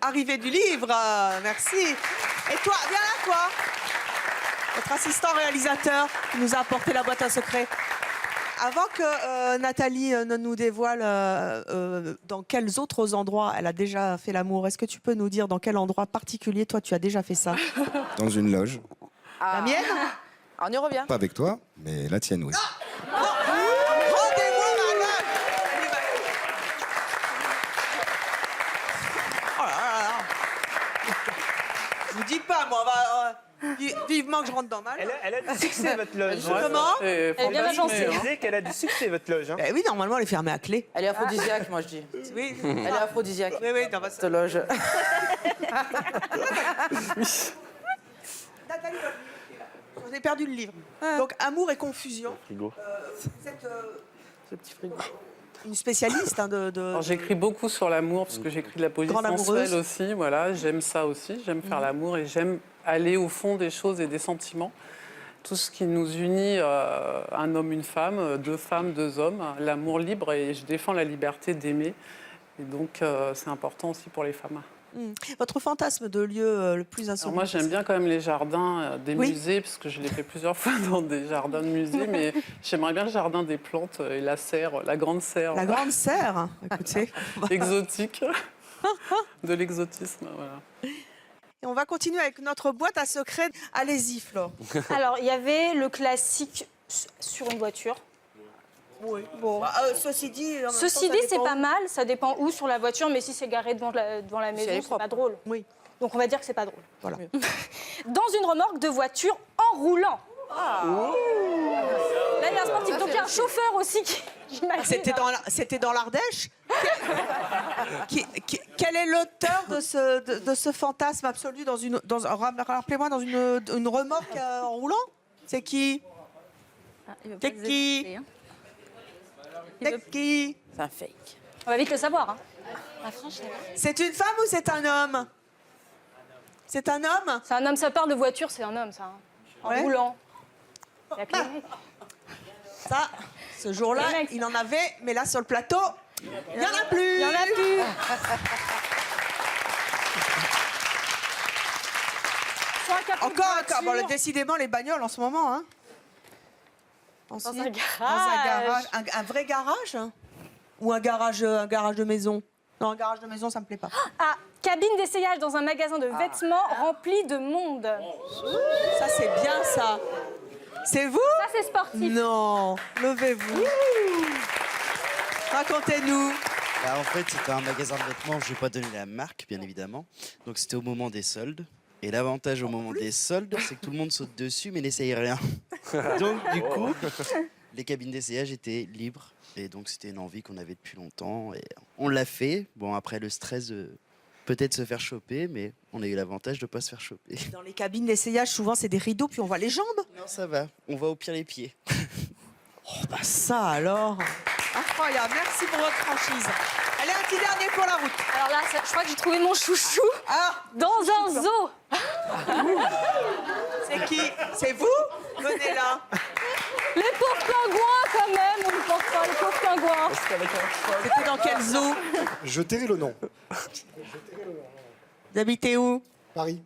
Arrivée du livre, merci. Et toi, viens là, toi. Notre assistant réalisateur qui nous a apporté la boîte à secrets. Avant que Nathalie ne nous dévoile dans quels autres endroits elle a déjà fait l'amour, est-ce que tu peux nous dire dans quel endroit particulier, toi, tu as déjà fait ça? Dans une loge. La mienne? On y revient. Pas avec toi, mais la tienne, oui. Rendez-moi ma loge. Oh là là là. Je vous dis pas, moi, on va... Vivement que je rentre dans ma loge. Elle a du succès, votre loge. Comment? Elle est bien agencée. Je disais qu'elle a du succès, votre loge. Hein. Oui, normalement, elle est fermée à clé. Elle est aphrodisiaque, moi je dis. Oui. Elle est aphrodisiaque. Oui, oui, dans cette loge. On a perdu le livre. Donc, Amour et confusion. Frigo. Vous êtes Ce petit frigo. une spécialiste de... Alors, j'écris beaucoup sur l'amour, parce que j'écris de la poésie Grande sensuelle amoureuse. aussi. Voilà, j'aime ça aussi, j'aime faire l'amour et j'aime aller au fond des choses et des sentiments. Tout ce qui nous unit, un homme, une femme, deux femmes, deux hommes, l'amour libre, et je défends la liberté d'aimer. Et donc, c'est important aussi pour les femmes. Votre fantasme de lieu le plus insolite? Alors moi, j'aime bien quand même les jardins des Oui. musées, parce que je l'ai fait plusieurs fois dans des jardins de musées, mais j'aimerais bien le jardin des plantes et la serre, la grande serre. La grande serre, écoutez. Exotique. De l'exotisme, voilà. Et on va continuer avec notre boîte à secrets. Allez-y, Flore. Alors, il y avait le classique sur une voiture. Oui, bon. Ceci dit, en même temps, Ceci ça dit, c'est dépend pas où. mal. Ça dépend où sur la voiture, mais si c'est garé devant la maison, elle est c'est pas drôle. Oui. Donc on va dire que c'est pas drôle. Voilà. Dans une remorque de voiture en roulant. Là, il y a un sportif. Donc il y a un chauffeur aussi qui m'imagine. C'était dans l'Ardèche. Quel est l'auteur de ce fantasme absolu rappelez-moi, dans une remorque en roulant? C'est qui? C'est qui? C'est qui? C'est un fake. On va vite le savoir. Hein. C'est une femme ou c'est un homme? C'est un homme? C'est un homme, ça parle de voiture, c'est un homme, ça. Hein. En Ouais. roulant. Il y a que les mecs. Ça, ce jour-là, il en avait, mais là, sur le plateau, il n'y en a plus. Il n'y en a plus. Encore. Bon, décidément, les bagnoles en ce moment. Hein. Ensuite, Dans un garage. Un vrai garage, hein. Ou un garage de maison? Non, un garage de maison, ça me plaît pas. Ah, cabine d'essayage dans un magasin de vêtements rempli de monde. Ça, c'est bien, ça. C'est vous? Ça, c'est sportif. Non, levez-vous. Racontez-nous. Bah, en fait, c'était un magasin de vêtements, je vais pas donner la marque, bien évidemment. Donc c'était au moment des soldes. Et l'avantage au moment des soldes, c'est que tout le monde saute dessus, mais n'essaye rien. Donc du coup, les cabines d'essayage étaient libres. Et donc c'était une envie qu'on avait depuis longtemps. Et on l'a fait. Bon, après le stress de peut-être se faire choper, mais on a eu l'avantage de ne pas se faire choper. Dans les cabines d'essayage, souvent, c'est des rideaux, puis on voit les jambes. Non, ça va. On va au pire les pieds. Oh, bah ça alors. Incroyable. Merci pour votre franchise. Allez, un petit dernier pour la route. Alors là, je crois que j'ai trouvé mon chouchou dans un zoo. C'est qui? C'est vous? Venez là. Les pauvres pingouins, quand même. On ne pense pas, les pauvres pingouins. C'était dans quel zoo? Je tairai le nom. Vous habitez où? Paris.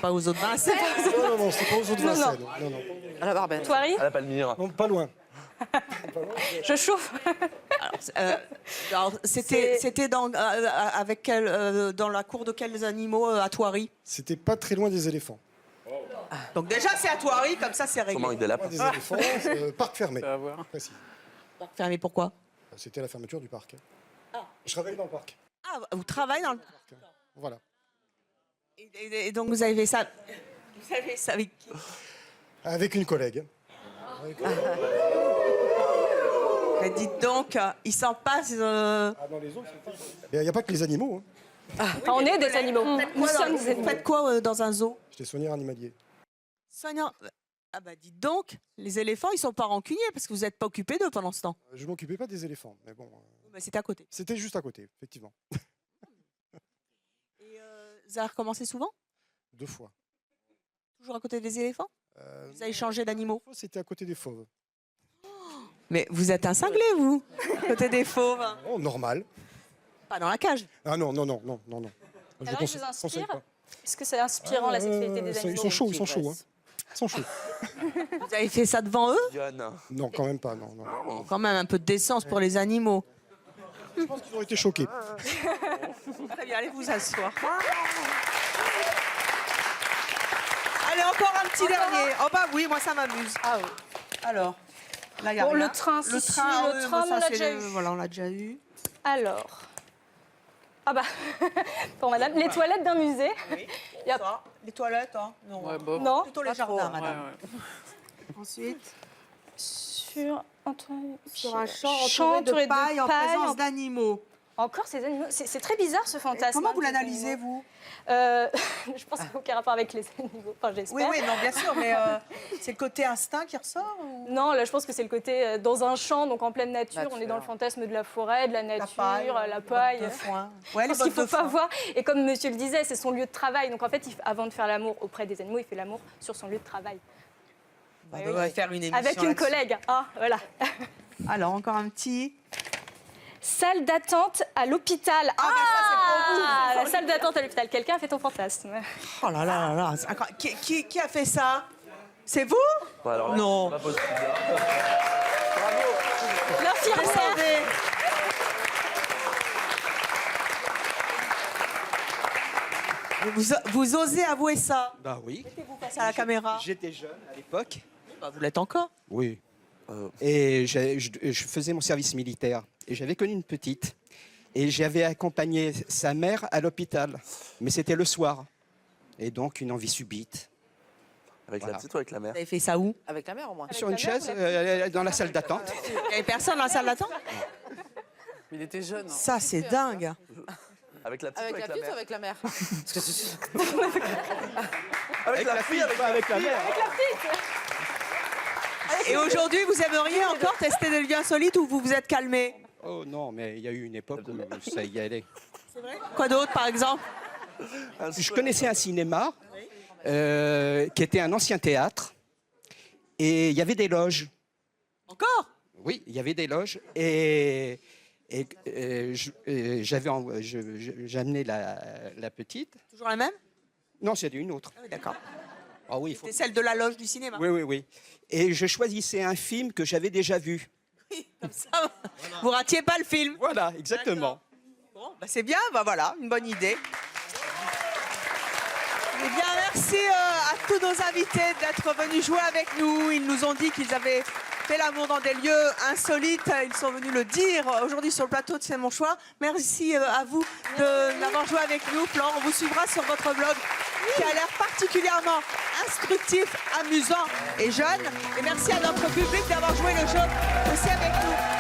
Pas aux eaux de Vincennes? Non, c'est pas aux eaux de Vincennes. Non. À la Barbette. Toi, Harry? À la Palmyre. Non, pas loin. Je chauffe. Alors, c'était dans, dans la cour de quels animaux à Thoiry? C'était pas très loin des éléphants. Donc déjà, c'est à Thoiry, comme ça, c'est réglé. Comment avec des lapins? Des éléphants, parc fermé. Précis. Parc fermé, pourquoi? C'était la fermeture du parc. Je travaille dans le parc. Ah, vous travaillez dans le parc. Voilà. Et donc, vous avez fait ça... Vous avez fait ça avec qui? Avec une collègue. Mais dites donc, il s'en passe... Dans les zoos, il n'y a pas que les animaux. Enfin, on est des animaux. Nous sommes des animaux. Vous faites quoi dans un zoo? J'étais soigneur animalier. Soigneur... Ah bah dites donc, les éléphants, ils sont pas rancuniers parce que vous n'êtes pas occupé d'eux pendant ce temps. Je m'occupais pas des éléphants, mais bon. Mais c'était à côté. C'était juste à côté, effectivement. Et vous avez recommencé souvent? 2 fois. Toujours à côté des éléphants? Vous avez changé d'animaux? C'était à côté des fauves. Mais vous êtes un cinglé, vous, à côté des fauves. Oh, normal. Pas dans la cage. Ah non. Alors, ils vous inspirent? Est-ce que c'est inspirant, la sexualité des animaux? Ils sont chauds. Ils sont chauds. Vous avez fait ça devant eux? Non, quand même pas, non. Quand même un peu de décence pour les animaux. Je pense qu'ils ont été choqués. Très bien, allez vous asseoir. Allez, encore un petit dernier. Oh bah oui, moi ça m'amuse. Ah oui. Alors, là, il y a Bon, rien. le train, le si, train, le train, ça, on l'a c'est déjà eu. Voilà, on l'a déjà eu. Alors... Ah bah, pour madame, les toilettes d'un musée. Oui. Y a... Ça, les toilettes, hein? Non. Ouais, bof. Non. Plutôt les jardins, madame. Ensuite, Sur un champ entouré de paille en présence d'animaux. Encore ces animaux. C'est très bizarre ce fantasme. Comment vous l'analysez, vous? Je pense qu'il n'y a aucun rapport avec les animaux. Enfin, j'espère. Oui, non, bien sûr, mais c'est le côté instinct qui ressort ou... Non, là, je pense que c'est le côté dans un champ, donc en pleine nature. On est dans le fantasme de la forêt, de la nature, la paille. Le foin. Ouais, Parce qu'il ne faut pas voir. Et comme monsieur le disait, c'est son lieu de travail. Donc en fait, avant de faire l'amour auprès des animaux, il fait l'amour sur son lieu de travail. On devrait faire une émission avec une collègue. Ah, voilà. Alors, encore un petit... Salle d'attente à l'hôpital. Ah, ben ça, c'est pour vous. La salle d'attente à l'hôpital. Quelqu'un a fait ton fantasme. Oh là là là là. C'est incroyable. Qui a fait ça? C'est vous? Bon, alors, non. Pas possible. L'infirmière. Vous osez avouer ça? Bah oui. Mettez-vous face à la caméra. J'étais jeune à l'époque. Bah, vous l'êtes encore? Oui. Et je faisais mon service militaire. Et j'avais connu une petite. Et j'avais accompagné sa mère à l'hôpital. Mais c'était le soir. Et donc, une envie subite. Avec la petite ou avec la mère? Vous avez fait ça où? Avec la mère, au moins. Sur une chaise, dans la salle d'attente. Il n'y avait personne dans la salle d'attente? Il était jeune. Hein. Ça, c'est dingue. Avec la petite Avec ou la avec petite la ou mère? avec la mère? Parce que c'est... Avec la fille, avec la mère. Avec la petite. Et aujourd'hui, vous aimeriez encore tester des lieux insolites ou vous vous êtes calmé? Oh non, mais il y a eu une époque où ça y allait. C'est vrai? Quoi d'autre, par exemple? Je connaissais un cinéma qui était un ancien théâtre. Et il y avait des loges. Encore? Oui, il y avait des loges. Et j'amenais la petite. Toujours la même? Non, c'était une autre. Ah oui, d'accord. Ah oui, C'était celle de la loge du cinéma? Oui. Et je choisissais un film que j'avais déjà vu. Comme ça, vous ratiez pas le film. Voilà, exactement. Bon, bah c'est bien, bah voilà, une bonne idée. Eh bien, merci à tous nos invités d'être venus jouer avec nous. Ils nous ont dit qu'ils avaient fait l'amour dans des lieux insolites. Ils sont venus le dire aujourd'hui sur le plateau de C'est mon choix. Merci à vous d'avoir joué avec nous. Flore, on vous suivra sur votre blog qui a l'air particulièrement instructif, amusant et jeune. Et merci à notre public d'avoir joué le jeu aussi avec nous.